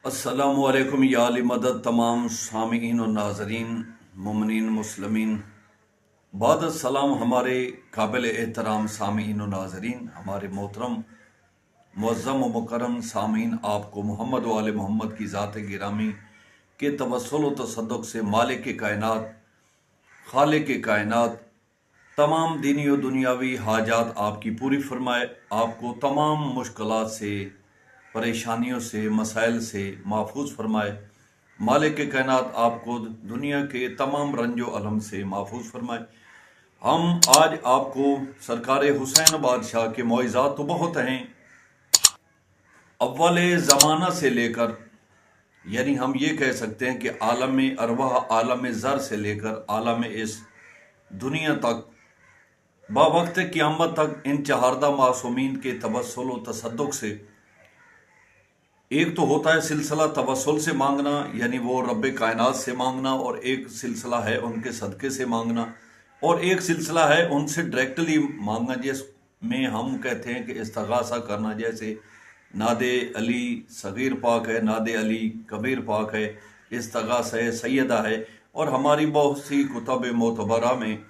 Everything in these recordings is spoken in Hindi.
अस्सलामुअलैकुम या अली मदद तमाम सामीन और नाजरीन मुमिनीन मुस्लिमीन बाद सलाम हमारे काबिल एहतराम सामीन और नाजरीन हमारे मोहतरम मुअज़्ज़म व मुकर्रम सामीन आपको मोहम्मद व आले मोहम्मद की ज़ात गिरामी के तवस्सुल व तसद्दुक़ से मालिक के कायनात खालिक के कायनात तमाम दीनी और दुनियावी हाजात आपकी पूरी फरमाए, आपको तमाम मुश्किलात से परेशानियों से मसाइल से महफूज फरमाए। मालिक के कायनात आपको दुनिया के तमाम रंजो अलम से महफूज फरमाए। हम आज आपको सरकार हुसैन बादशाह के मौइज़ात तो बहुत हैं, अव्वल ज़माना से लेकर यानी हम ये कह सकते हैं कि आलम अरवाह आलम ज़र से लेकर आलम इस दुनिया तक बावक्त क़यामत तक इन चहारदा मासूमीन के तवस्सुल व तसद्दुक़ से एक तो होता है सिलसिला तवस्सुल से मांगना, यानी वो रब कायनात से मांगना, और एक सिलसिला है उनके सदक़े से मांगना, और एक सिलसिला है उनसे डायरेक्टली मांगना, जिसमें हम कहते हैं कि इस्तिग़ासा करना। जैसे नादे अली सगीर पाक है, नादे अली कबीर पाक है, इस्तिग़ासा है, सैयदा है, और हमारी बहुत सी कुतुब मोतबरा में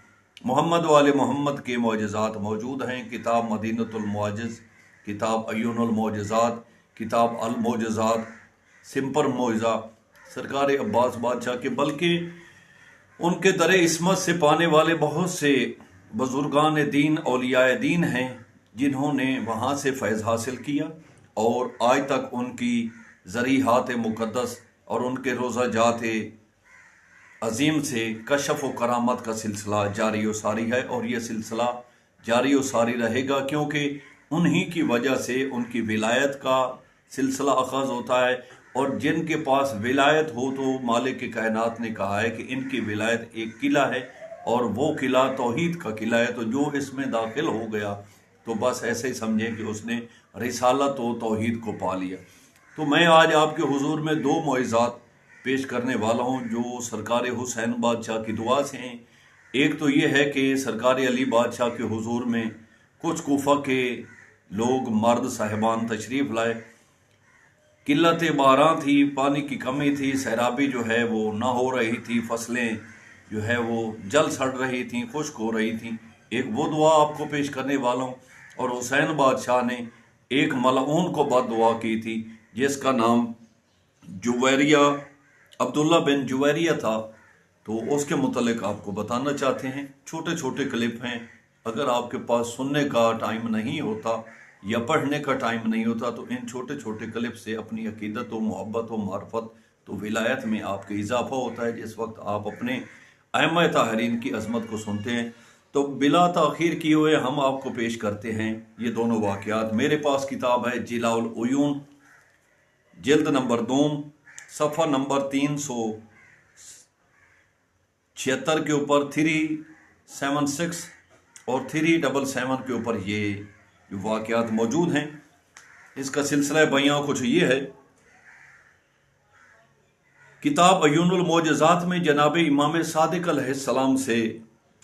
मोहम्मद वाले मोहम्मद के मौजज़ात मौजूद हैं। किताब मदीनतुल मुआजिज़, किताब अय्युनुल मौजज़ात, किताब अल मौजज़ात, सिंपल मौजा सरकार अब्बास बादशाह के, बल्कि उनके दर इस्मत से पाने वाले बहुत से बुजुर्गान दीन औलियाए दीन हैं जिन्होंने वहाँ से फैज़ हासिल किया, और आज तक उनकी ज़रीहात मुक़द्दस और उनके रोज़ा जात अजीम से कशफ व करामत का सिलसिला जारी व सारी है, और यह सिलसिला जारी व सारी रहेगा, क्योंकि उन्हीं की वजह से उनकी विलायत का सिलसिला अखाज़ होता है। और जिनके पास विलायत हो तो मालिक के कायनात ने कहा है कि इनकी विलायत एक किला है, और वो किला तौहीद का किला है। तो जो इसमें दाखिल हो गया तो बस ऐसे ही समझें कि उसने रिसालत व तौहीद को पा लिया। तो मैं आज आपके हुजूर में दो मौइज़ात पेश करने वाला हूँ जो सरकार हुसैन बादशाह की दुआ से हैं। एक तो ये है कि सरकार अली बादशाह के हुजूर में कुछ कूफा के लोग मर्द साहिबान तशरीफ़ लाए। किल्लत बारां थी, पानी की कमी थी, सैराबी जो है वो ना हो रही थी, फसलें जो है वो जल सड़ रही थी, खुश्क हो रही थी। एक वो दुआ आपको पेश करने वाला हूँ। और हुसैन बादशाह ने एक मलऊन को बद दुआ की थी जिसका नाम जुवैरिया अब्दुल्ला बिन जुवैरिया था। तो उसके मुतल्लिक आपको बताना चाहते हैं। छोटे छोटे क्लिप हैं, अगर आपके पास सुनने का टाइम नहीं होता या पढ़ने का टाइम नहीं होता तो इन छोटे छोटे क्लिप से अपनी अकीदत व मोहब्बत व मार्फत तो विलायत में आपके इजाफा होता है। जिस वक्त आप अपने अइम्मा ताहरीन की अजमत को सुनते हैं तो बिला ताखीर किए हुए हम आपको पेश करते हैं ये दोनों वाक़यात। मेरे पास किताब है जिलाउल उयून, जिल्द नंबर 2, सफ़ा नंबर 376 के ऊपर 376 और 377 के ऊपर ये जो वाक़यात मौजूद हैं। इसका सिलसिला बयां कुछ ये है। किताब अय्युनुल मौजज़ात में जनाब इमाम सादिक अलैहिस्सलाम से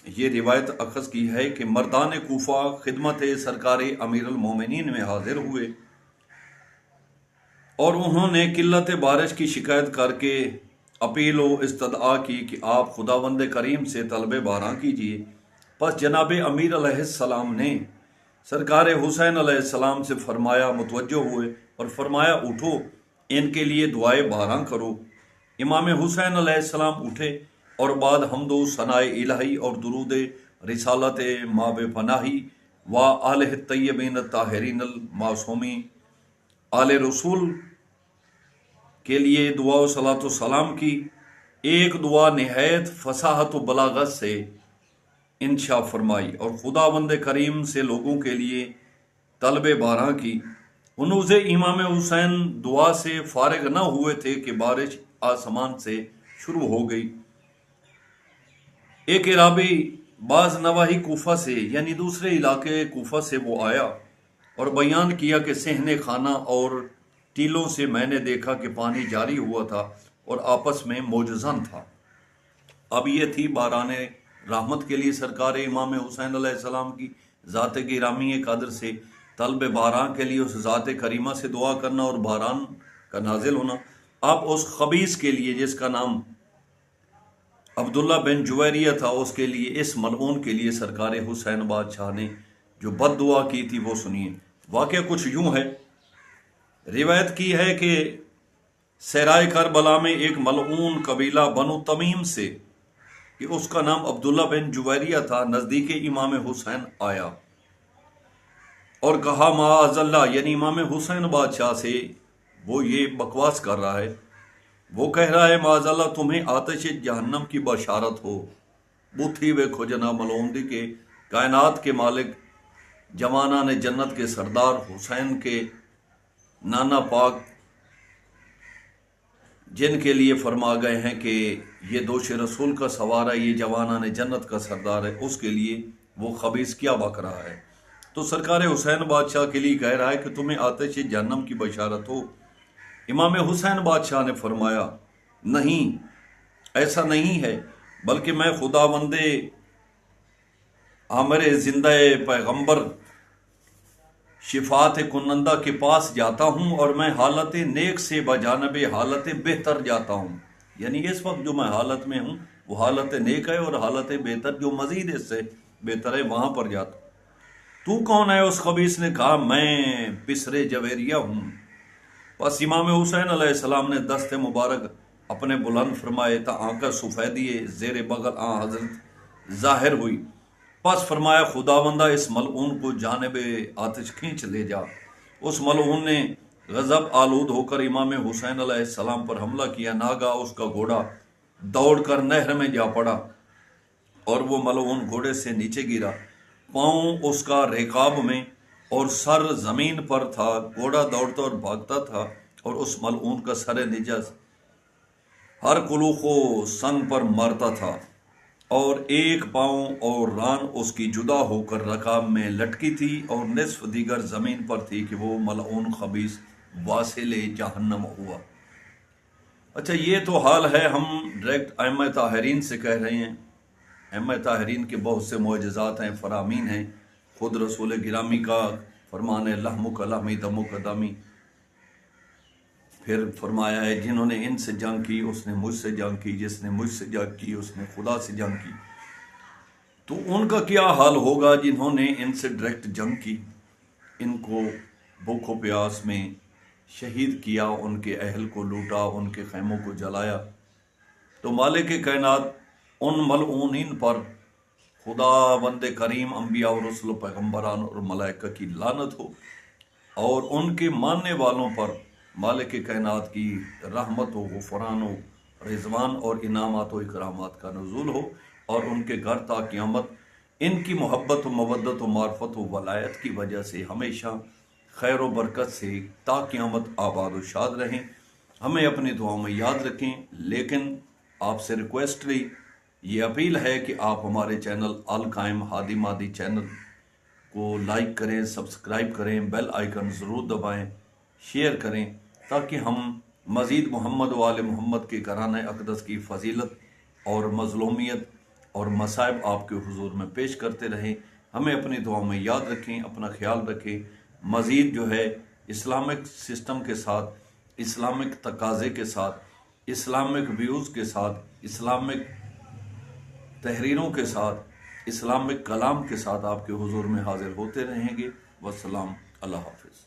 ये रिवायत अखज़ की है कि मर्दान कूफा खिदमत सरकार अमीरुल मोमिनीन में हाजिर हुए और उन्होंने किल्लत बारिश की शिकायत करके अपील व इस्तदआ की कि आप खुदावंद करीम से तलब बारां कीजिए। बस जनाब अमीर अलैहिस्सलाम ने सरकार हुसैन अलैहिस्सलाम से फरमाया, मुतवज्जो हुए और फरमाया, उठो इनके लिए दुआए बारां करो। इमाम हुसैन अलैहिस्सलाम उठे और बाद हमदो सनाए इलाही और दुरूद रिसालत माब पनाही व आले तय्यबीन ताहिरीन मासूमी आले रसूल के लिए दुआ व सलातो सलाम की। एक दुआ नहायत फसाहत व बलागत से इंशा फरमाई और खुदावंद करीम से लोगों के लिए तलब बारां की। उन्होंने इमाम हुसैन दुआ से फारिग न हुए थे कि बारिश आसमान से शुरू हो गई। एक इराबी बाज नवाही कूफा से यानी दूसरे इलाके कूफा से वो आया और बयान किया कि सहने खाना और टीलों से मैंने देखा कि पानी जारी हुआ था और आपस में मौजज़न था। अब ये थी बारान रहमत के लिए सरकार इमाम हुसैन अलैहिस्सलाम की ज़ात गिरामी कदर से तलब बारां के लिए उस ज़ात करीमा से दुआ करना और बारान का नाजिल होना। आप उस खबीस के लिए जिसका नाम अब्दुल्ला बिन जुवैरिया था, उसके लिए, इस मलऊन के लिए सरकार हुसैन बादशाह ने जो बद्दुआ की थी वो सुनिए। वाकया कुछ यूं है, रिवायत की है कि सराय करबला में एक मलऊन कबीला बनु तमीम से, कि उसका नाम अब्दुल्ला बिन जुवैरिया था, नजदीक इमाम हुसैन आया और कहा माअज़ल्ला, यानी इमाम हुसैन बादशाह से वो ये बकवास कर रहा है। वो कह रहा है माअज़ल्ला तुम्हें आतिश जहन्नम की बशारत हो। बुथी वे खुजना मलऊंदी के कायनात के मालिक जमाना ने जन्नत के सरदार हुसैन के नाना पाक जिनके लिए फरमा गए हैं कि ये दोष रसूल का सवार है, ये जवाना ने जन्नत का सरदार है, उसके लिए वो खबीस क्या बक रहा है। तो सरकार हुसैन बादशाह के लिए कह रहा है कि तुम्हें आतिश जहन्नम की बशारत हो। इमाम हुसैन बादशाह ने फरमाया नहीं, ऐसा नहीं है, बल्कि मैं खुदावंदे आमिर जिंदा पैगंबर शिफात कुनंदा के पास जाता हूं और मैं हालत नेक से बजानब हालत बेहतर जाता हूं। यानी इस वक्त जो मैं हालत में हूं वो हालत नेक है, और हालत बेहतर जो मजीद इससे बेहतर है वहां पर जाता हूं। तू कौन है? उस खबीस ने कहा मैं बिसरे जवेरिया हूं। बस इमाम हुसैन अलैहिस्सलाम ने दस्ते मुबारक अपने बुलंद फरमाए था, आंका सफेदिए जेर बगल आ हजरत जाहिर हुई। बस फरमाया खुदावंदा इस मलऊन को जानिब आतिश खींच ले जा। उस मलऊन ने गजब आलूद होकर इमाम हुसैन अलैहिस्सलाम पर हमला किया। नागा उसका घोड़ा दौड़कर नहर में जा पड़ा और वो मलऊन घोड़े से नीचे गिरा। पांव उसका रेकाब में और सर जमीन पर था। घोड़ा दौड़ता और भागता था और उस मलऊन का सर निजस हर कुलूखो सन पर मरता था और एक पांव और रान उसकी जुदा होकर रकाब में लटकी थी और निस्फ दीगर जमीन पर थी कि वो मलऊन खबीस वासिले जहन्नम हुआ। अच्छा, ये तो हाल है, हम डायरेक्ट अइम्मा ताहिरीन से कह रहे हैं। अइम्मा ताहिरीन के बहुत से मोअज़िज़ात हैं, फरामीन हैं। खुद रसूल गिरामी का फरमान है लहमुक लहमी दमुक दमी। फिर फरमाया है जिन्होंने इनसे जंग की उसने मुझसे जंग की, जिसने मुझसे जंग की उसने खुदा से जंग की। तो उनका क्या हाल होगा जिन्होंने इनसे डायरेक्ट जंग की, इनको भूखो प्यास में शहीद किया, उनके अहल को लूटा, उनके खैमों को जलाया। तो मालिक कायनात उन मलऊनीन पर, खुदा बंदे करीम अम्बिया और रसूल पैगम्बरान और मलाइका की लानत हो, और उनके मानने वालों पर मालिक कायनात की रहमत हो, गुफरान हो, रिजवान और इनामात व इकरामात का नज़ूल हो, और उनके घर ता क़यामत इनकी मोहब्बत व मवद्दत व मार्फत व वलायत की वजह से हमेशा खैर व बरकत से ता क़यामत आबाद व शाद रहें। हमें अपनी दुआओं में याद रखें। लेकिन आपसे रिक्वेस्ट रही, ये अपील है कि आप हमारे चैनल अल कायम हादी मादी चैनल को लाइक करें, सब्सक्राइब करें, बेल आइकन ज़रूर दबाएं, शेयर करें, ताकि हम मज़ीद मोहम्मद वाले मोहम्मद के घराने अक़दस की फजीलत और मज़लूमियत और मसाइब आपके हुजूर में पेश करते रहें। हमें अपनी दुआओं में याद रखें, अपना ख्याल रखें। मज़ीद जो है इस्लामिक सिस्टम के साथ, इस्लामिक तकाज़े के साथ, इस्लामिक व्यूज़ के साथ, इस्लामिक तहरीरों के साथ, इस्लामिक कलाम के साथ आपके हुजूर में हाजिर होते रहेंगे। वस्सलाम, अल्लाह हाफ़िज़।